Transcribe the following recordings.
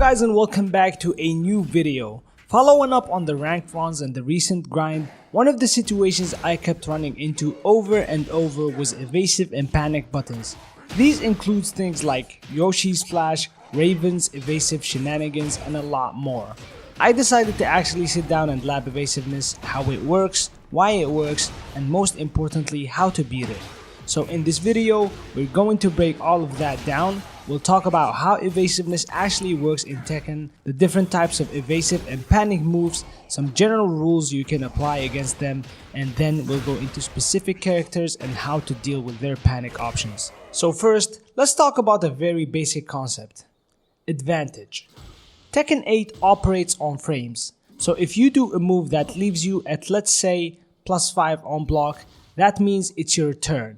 guys, and welcome back to a new video. Following up on the ranked runs and the recent grind, one of the situations I kept running into over and over was evasive and panic buttons. These include things like Yoshi's Flash, Raven's evasive shenanigans, and a lot more. I decided to actually sit down and lab evasiveness, how it works, why it works, and most importantly how to beat it. So in this video, we're going to break all of that down. We'll talk about how evasiveness actually works in Tekken, the different types of evasive and panic moves, some general rules you can apply against them, and then we'll go into specific characters and how to deal with their panic options. So first, let's talk about a very basic concept: advantage. Tekken 8 operates on frames, so if you do a move that leaves you at, let's say, +5 on block, that means it's your turn.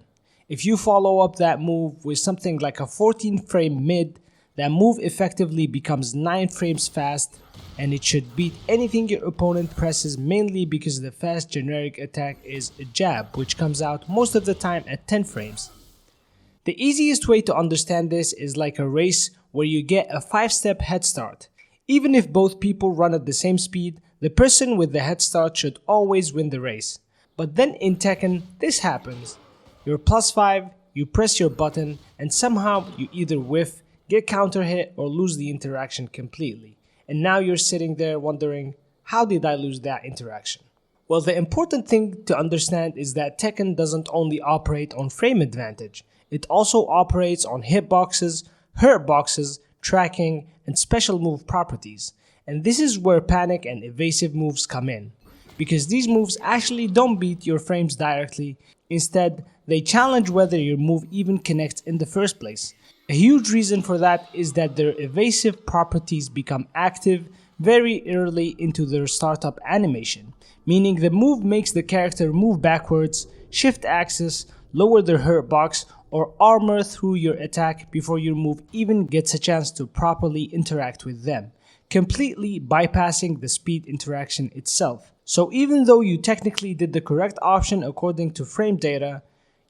If you follow up that move with something like a 14 frame mid, that move effectively becomes 9 frames fast, and it should beat anything your opponent presses, mainly because the fast generic attack is a jab, which comes out most of the time at 10 frames. The easiest way to understand this is like a race where you get a 5-step head start. Even if both people run at the same speed, the person with the head start should always win the race. But then in Tekken, this happens. You're +5, you press your button, and somehow you either whiff, get counter hit, or lose the interaction completely. And now you're sitting there wondering, how did I lose that interaction? Well, the important thing to understand is that Tekken doesn't only operate on frame advantage, it also operates on hitboxes, hurt boxes, tracking, and special move properties. And this is where panic and evasive moves come in, because these moves actually don't beat your frames directly. Instead, they challenge whether your move even connects in the first place. A huge reason for that is that their evasive properties become active very early into their startup animation, meaning the move makes the character move backwards, shift axis, lower their hurt box, or armor through your attack before your move even gets a chance to properly interact with them, completely bypassing the speed interaction itself. So even though you technically did the correct option according to frame data,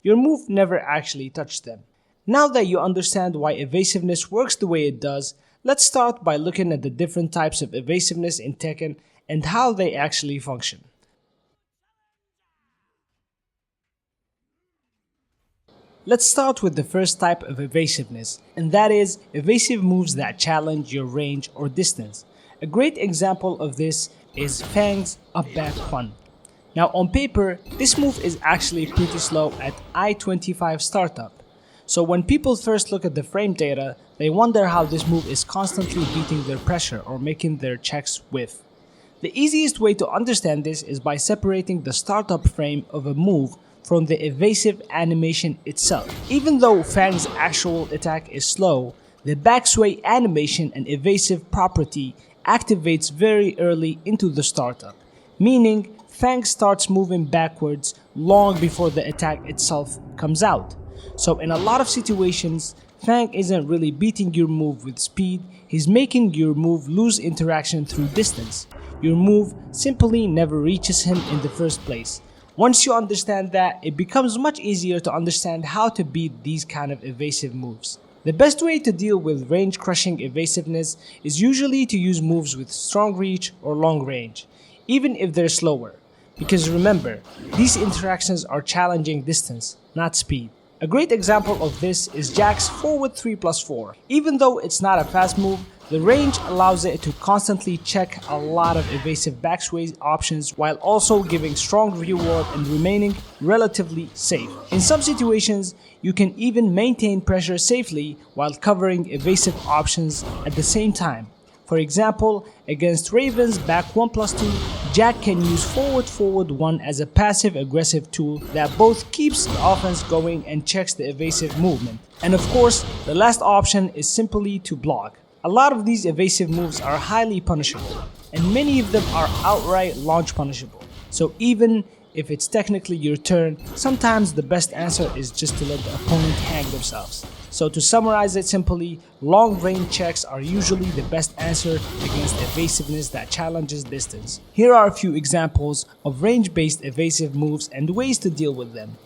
your move never actually touched them. Now that you understand why evasiveness works the way it does, let's start by looking at the different types of evasiveness in Tekken and how they actually function. Let's start with the first type of evasiveness, and that is evasive moves that challenge your range or distance. A great example of this is Feng's up back fun. Now on paper, this move is actually pretty slow at I-25 startup. So when people first look at the frame data, they wonder how this move is constantly beating their pressure or making their checks whiff. The easiest way to understand this is by separating the startup frame of a move from the evasive animation itself. Even though Feng's actual attack is slow, the backsway animation and evasive property activates very early into the startup, meaning Feng starts moving backwards long before the attack itself comes out. So in a lot of situations, Feng isn't really beating your move with speed, he's making your move lose interaction through distance. Your move simply never reaches him in the first place. Once you understand that, it becomes much easier to understand how to beat these kind of evasive moves. The best way to deal with range-crushing evasiveness is usually to use moves with strong reach or long range, even if they're slower. Because remember, these interactions are challenging distance, not speed. A great example of this is Jack's forward 3+4. Even though it's not a fast move, the range allows it to constantly check a lot of evasive backsways options while also giving strong reward and remaining relatively safe. In some situations, you can even maintain pressure safely while covering evasive options at the same time. For example, against Raven's back 1+2, Jack can use forward 1 as a passive aggressive tool that both keeps the offense going and checks the evasive movement. And of course, the last option is simply to block. A lot of these evasive moves are highly punishable, and many of them are outright launch punishable. So even if it's technically your turn, sometimes the best answer is just to let the opponent hang themselves. So to summarize it simply, long range checks are usually the best answer against evasiveness that challenges distance. Here are a few examples of range-based evasive moves and ways to deal with them.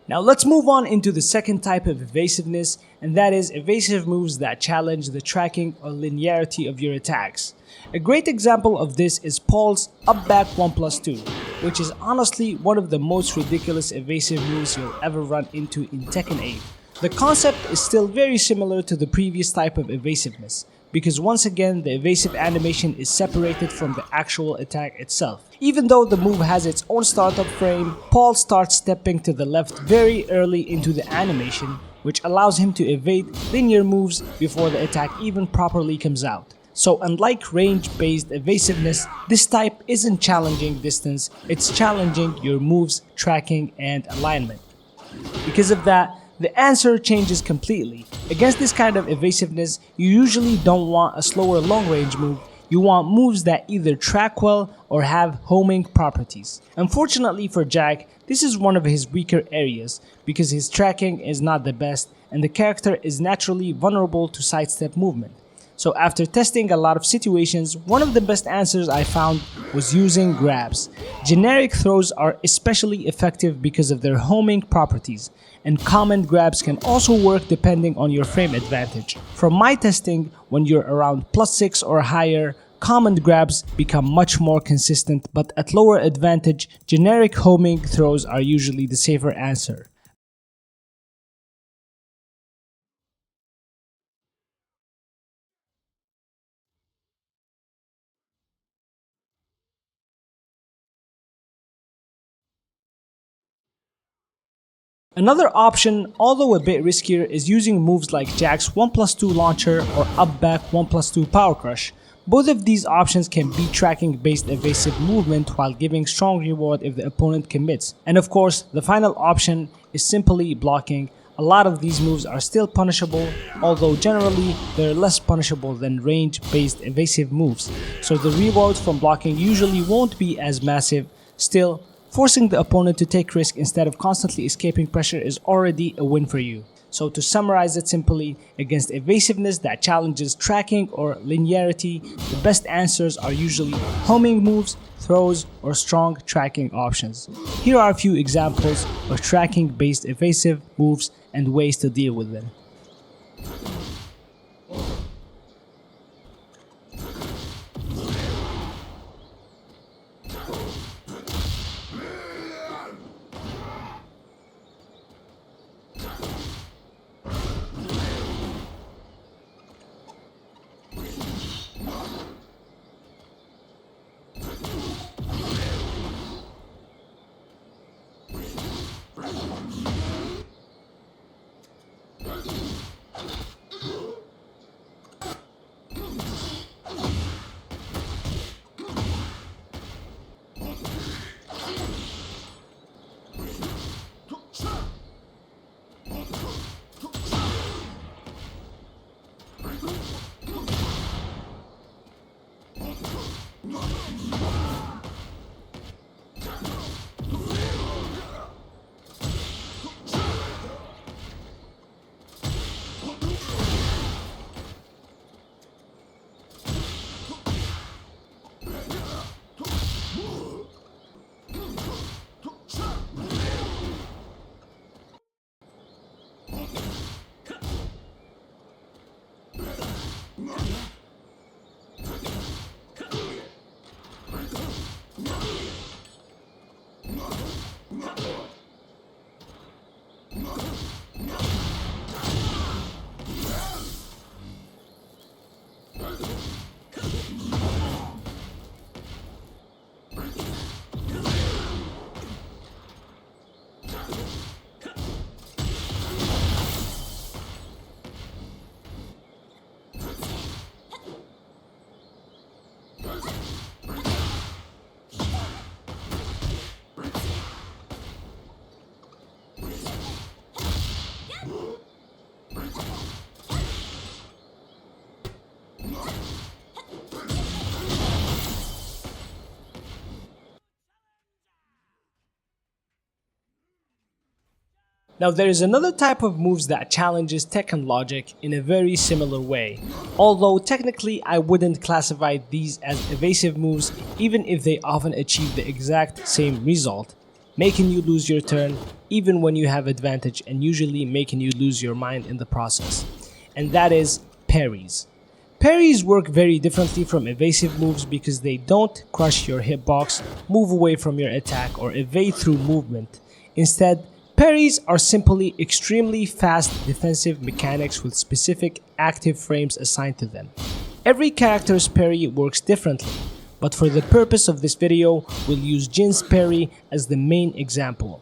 Now let's move on into the second type of evasiveness, and that is evasive moves that challenge the tracking or linearity of your attacks. A great example of this is Paul's up back 1+2, which is honestly one of the most ridiculous evasive moves you'll ever run into in Tekken 8. The concept is still very similar to the previous type of evasiveness, because once again the evasive animation is separated from the actual attack itself. Even though the move has its own startup frame, Paul starts stepping to the left very early into the animation, which allows him to evade linear moves before the attack even properly comes out. So unlike range-based evasiveness, this type isn't challenging distance, it's challenging your moves, tracking, and alignment. Because of that, the answer changes completely. Against this kind of evasiveness, you usually don't want a slower long-range move, you want moves that either track well or have homing properties. Unfortunately for Jack, this is one of his weaker areas because his tracking is not the best and the character is naturally vulnerable to sidestep movement. So after testing a lot of situations, one of the best answers I found was using grabs. Generic throws are especially effective because of their homing properties, and common grabs can also work depending on your frame advantage. From my testing, when you're around +6 or higher, common grabs become much more consistent, but at lower advantage, generic homing throws are usually the safer answer. Another option, although a bit riskier, is using moves like Jack's 1+2 launcher or up back 1+2 power crush. Both of these options can be tracking based evasive movement while giving strong reward if the opponent commits. And of course, the final option is simply blocking. A lot of these moves are still punishable, although generally they're less punishable than range-based evasive moves, so the rewards from blocking usually won't be as massive. Still, forcing the opponent to take risk instead of constantly escaping pressure is already a win for you. So to summarize it simply, against evasiveness that challenges tracking or linearity, the best answers are usually homing moves, throws, or strong tracking options. Here are a few examples of tracking-based evasive moves and ways to deal with them. Now there is another type of moves that challenges Tekken logic in a very similar way, although technically I wouldn't classify these as evasive moves even if they often achieve the exact same result, making you lose your turn even when you have advantage and usually making you lose your mind in the process, and that is parries. Parries work very differently from evasive moves because they don't crush your hitbox, move away from your attack, or evade through movement. Instead, parries are simply extremely fast defensive mechanics with specific active frames assigned to them. Every character's parry works differently, but for the purpose of this video, we'll use Jin's parry as the main example.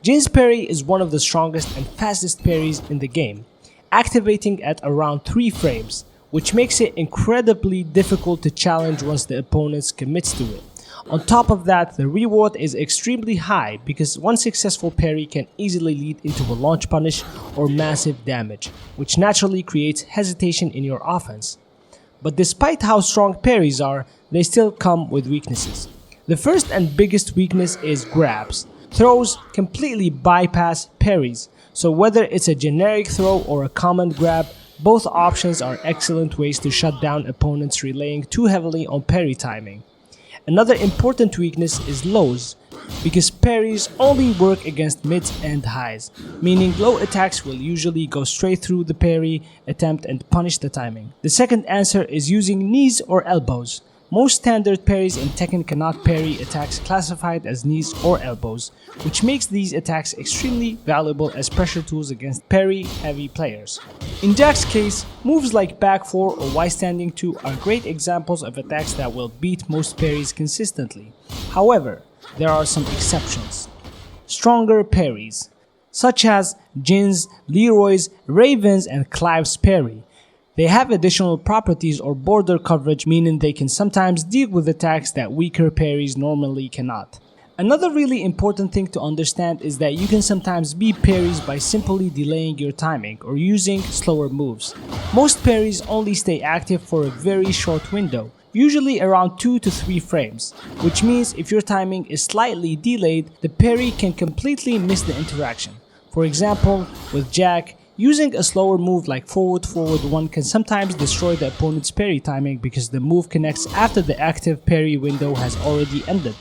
Jin's parry is one of the strongest and fastest parries in the game, activating at around 3 frames, which makes it incredibly difficult to challenge once the opponent commits to it. On top of that, the reward is extremely high because one successful parry can easily lead into a launch punish or massive damage, which naturally creates hesitation in your offense. But despite how strong parries are, they still come with weaknesses. The first and biggest weakness is grabs. Throws completely bypass parries, so whether it's a generic throw or a common grab, both options are excellent ways to shut down opponents relying too heavily on parry timing. Another important weakness is lows, because parries only work against mids and highs, meaning low attacks will usually go straight through the parry attempt and punish the timing. The second answer is using knees or elbows. Most standard parries in Tekken cannot parry attacks classified as knees or elbows, which makes these attacks extremely valuable as pressure tools against parry-heavy players. In Jack's case, moves like back 4 or Y standing 2 are great examples of attacks that will beat most parries consistently. However, there are some exceptions. Stronger parries, such as Jin's, Leroy's, Raven's, and Clive's parry. They have additional properties or border coverage, meaning they can sometimes deal with attacks that weaker parries normally cannot. Another really important thing to understand is that you can sometimes beat parries by simply delaying your timing or using slower moves. Most parries only stay active for a very short window, usually around 2 to 3 frames, which means if your timing is slightly delayed, the parry can completely miss the interaction. For example, with Jack, using a slower move like forward 1 can sometimes destroy the opponent's parry timing because the move connects after the active parry window has already ended.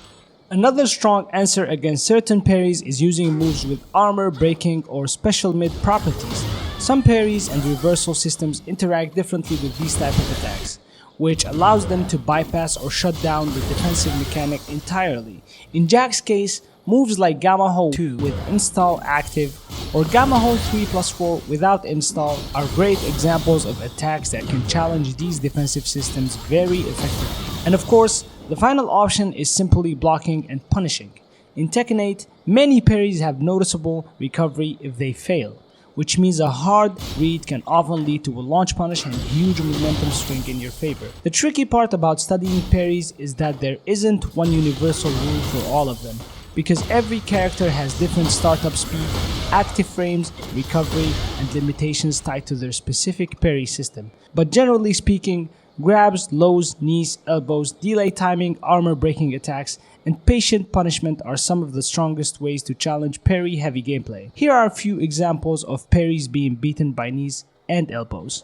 Another strong answer against certain parries is using moves with armor, breaking, or special mid properties. Some parries and reversal systems interact differently with these type of attacks, which allows them to bypass or shut down the defensive mechanic entirely. In Jack's case, moves like Gamma Hold 2 with install active or Gamma Hold 3+4 without install are great examples of attacks that can challenge these defensive systems very effectively. And of course, the final option is simply blocking and punishing. In Tekken 8, many parries have noticeable recovery if they fail, which means a hard read can often lead to a launch punish and huge momentum swing in your favor. The tricky part about studying parries is that there isn't one universal rule for all of them, because every character has different startup speed, active frames, recovery, and limitations tied to their specific parry system. But generally speaking, grabs, lows, knees, elbows, delay timing, armor breaking attacks, and patient punishment are some of the strongest ways to challenge parry-heavy gameplay. Here are a few examples of parries being beaten by knees and elbows.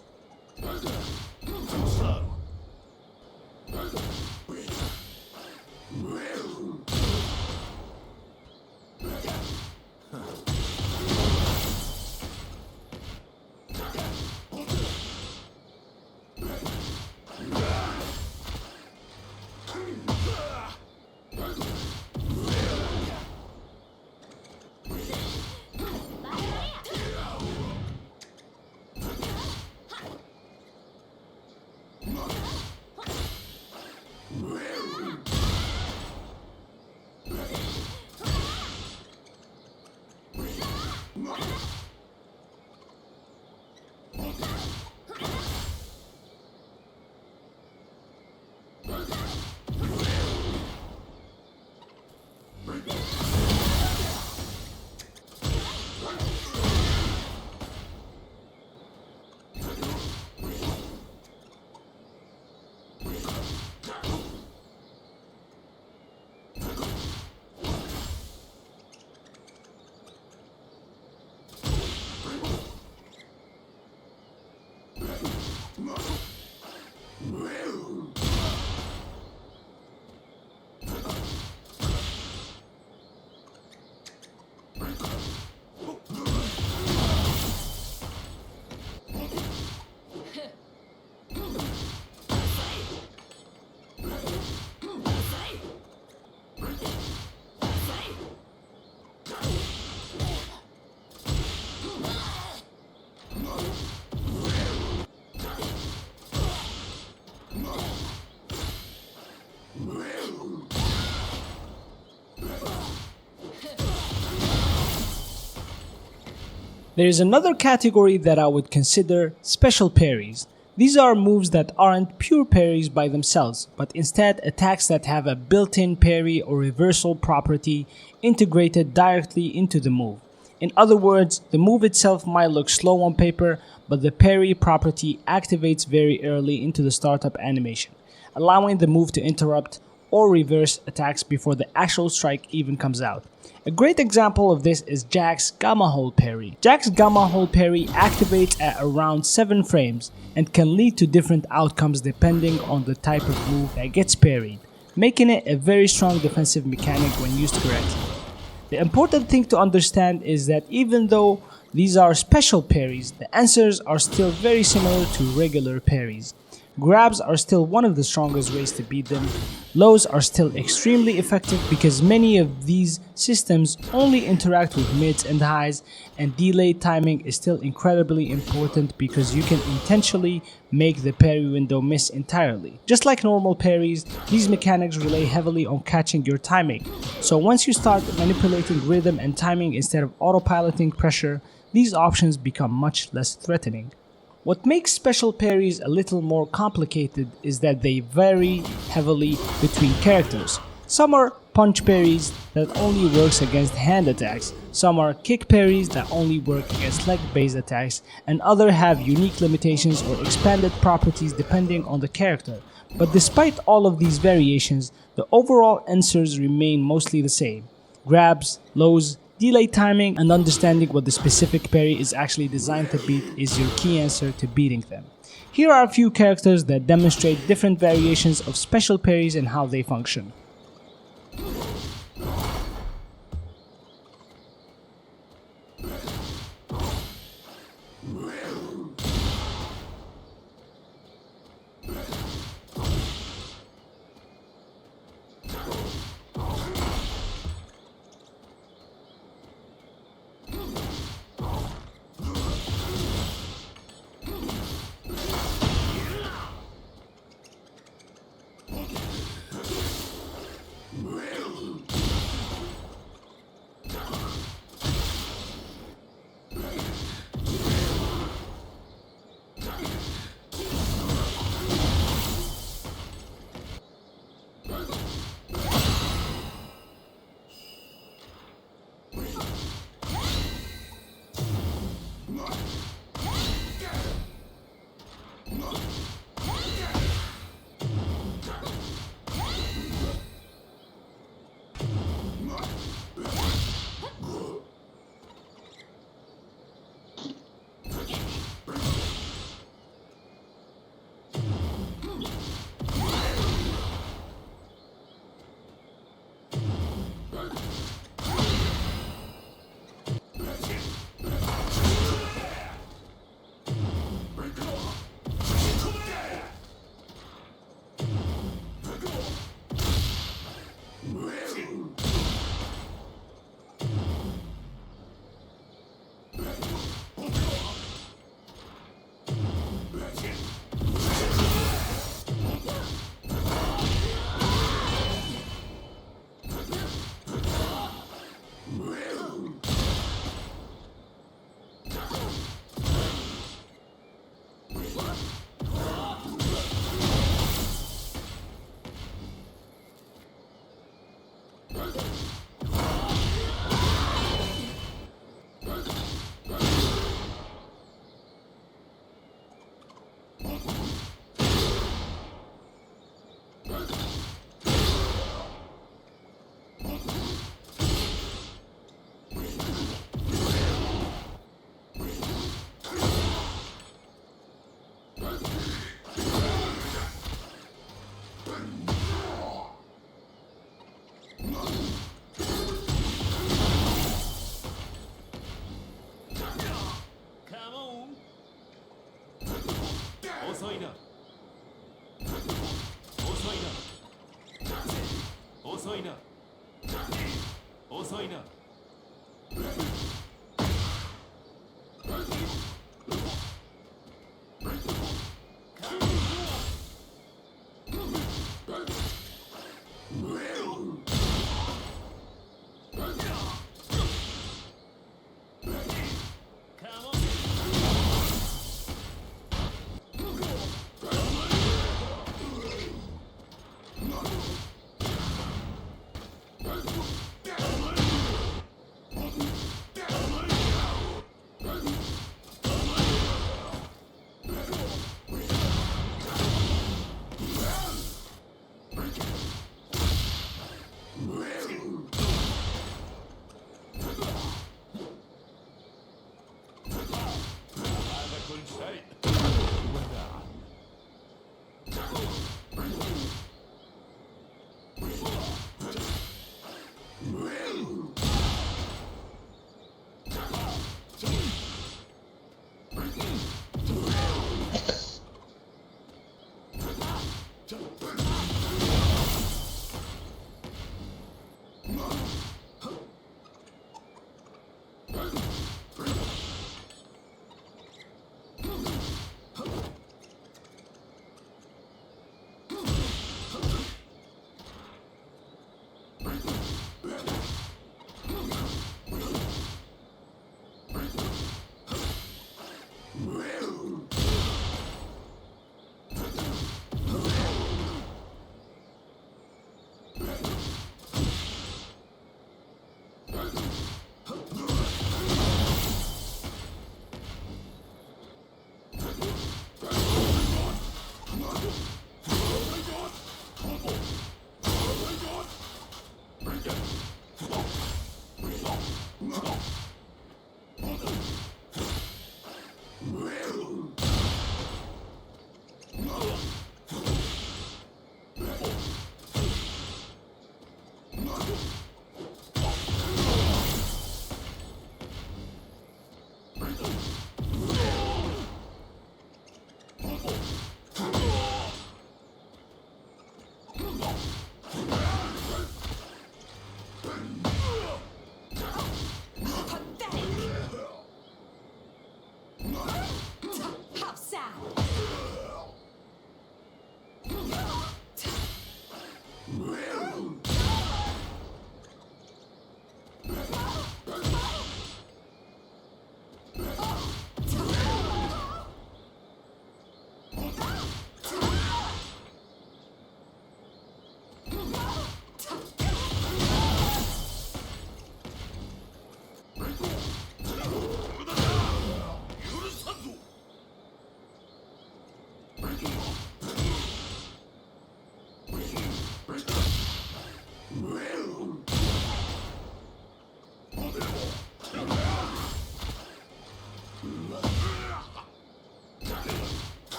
There is another category that I would consider special parries. These are moves that aren't pure parries by themselves, but instead attacks that have a built-in parry or reversal property integrated directly into the move. In other words, the move itself might look slow on paper, but the parry property activates very early into the startup animation, allowing the move to interrupt or reverse attacks before the actual strike even comes out. A great example of this is Jack's Gamma Hold Parry. Jack's Gamma Hold Parry activates at around 7 frames and can lead to different outcomes depending on the type of move that gets parried, making it a very strong defensive mechanic when used correctly. The important thing to understand is that even though these are special parries, the answers are still very similar to regular parries. Grabs are still one of the strongest ways to beat them. Lows are still extremely effective because many of these systems only interact with mids and highs, and delayed timing is still incredibly important because you can intentionally make the parry window miss entirely. Just like normal parries, these mechanics rely heavily on catching your timing. So once you start manipulating rhythm and timing instead of autopiloting pressure, these options become much less threatening. What makes special parries a little more complicated is that they vary heavily between characters. Some are punch parries that only works against hand attacks, some are kick parries that only work against leg-based attacks, and others have unique limitations or expanded properties depending on the character. But despite all of these variations, the overall answers remain mostly the same. Grabs, lows, delay timing, and understanding what the specific parry is actually designed to beat is your key answer to beating them. Here are a few characters that demonstrate different variations of special parries and how they function.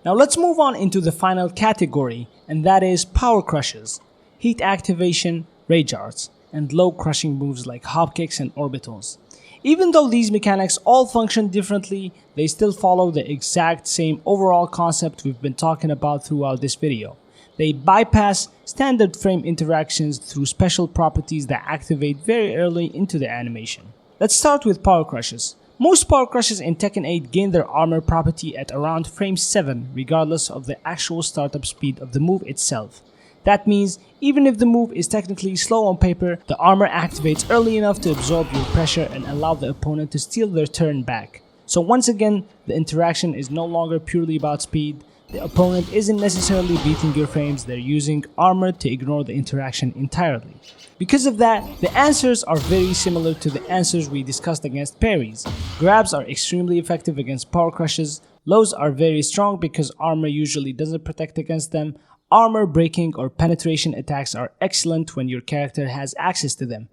Now let's move on into the final category, and that is power crushes, heat activation, rage arts, and low crushing moves like hopkicks and orbitals. Even though these mechanics all function differently, they still follow the exact same overall concept we've been talking about throughout this video. They bypass standard frame interactions through special properties that activate very early into the animation. Let's start with power crushes. Most power crushes in Tekken 8 gain their armor property at around frame 7 regardless of the actual startup speed of the move itself. That means even if the move is technically slow on paper, the armor activates early enough to absorb your pressure and allow the opponent to steal their turn back. So once again, the interaction is no longer purely about speed. The opponent isn't necessarily beating your frames, they're using armor to ignore the interaction entirely. Because of that, the answers are very similar to the answers we discussed against parries. Grabs are extremely effective against power crushes, lows are very strong because armor usually doesn't protect against them, armor breaking or penetration attacks are excellent when your character has access to them.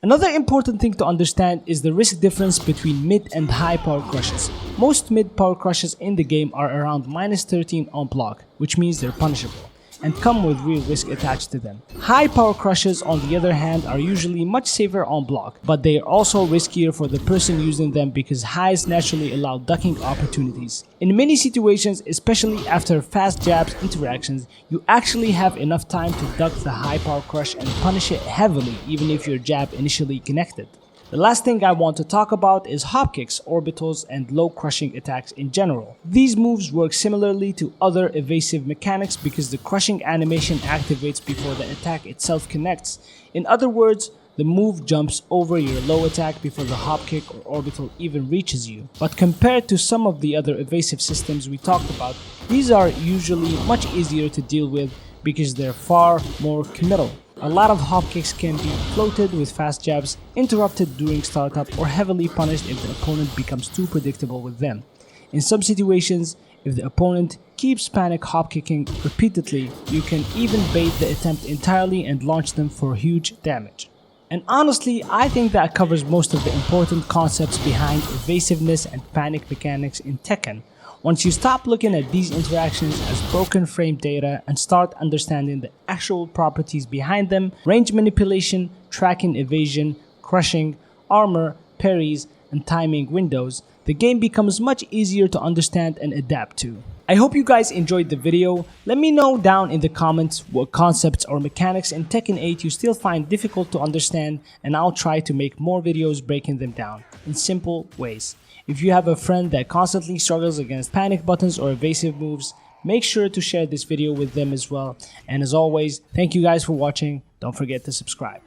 Another important thing to understand is the risk difference between mid and high power crushes. Most mid power crushes in the game are around -13 on block, which means they're punishable, and come with real risk attached to them. High power crushes on the other hand are usually much safer on block, but they are also riskier for the person using them because highs naturally allow ducking opportunities. In many situations, especially after fast jabs interactions, you actually have enough time to duck the high power crush and punish it heavily even if your jab initially connected. The last thing I want to talk about is hopkicks, orbitals, and low crushing attacks in general. These moves work similarly to other evasive mechanics because the crushing animation activates before the attack itself connects. In other words, the move jumps over your low attack before the hopkick or orbital even reaches you. But compared to some of the other evasive systems we talked about, these are usually much easier to deal with because they're far more committal. A lot of hopkicks can be floated with fast jabs, interrupted during startup, or heavily punished if the opponent becomes too predictable with them. In some situations, if the opponent keeps panic hopkicking repeatedly, you can even bait the attempt entirely and launch them for huge damage. And honestly, I think that covers most of the important concepts behind evasiveness and panic mechanics in Tekken. Once you stop looking at these interactions as broken frame data and start understanding the actual properties behind them, range manipulation, tracking evasion, crushing, armor, parries, and timing windows, the game becomes much easier to understand and adapt to. I hope you guys enjoyed the video. Let me know down in the comments what concepts or mechanics in Tekken 8 you still find difficult to understand, and I'll try to make more videos breaking them down in simple ways. If you have a friend that constantly struggles against panic buttons or evasive moves, make sure to share this video with them as well. And as always, thank you guys for watching. Don't forget to subscribe.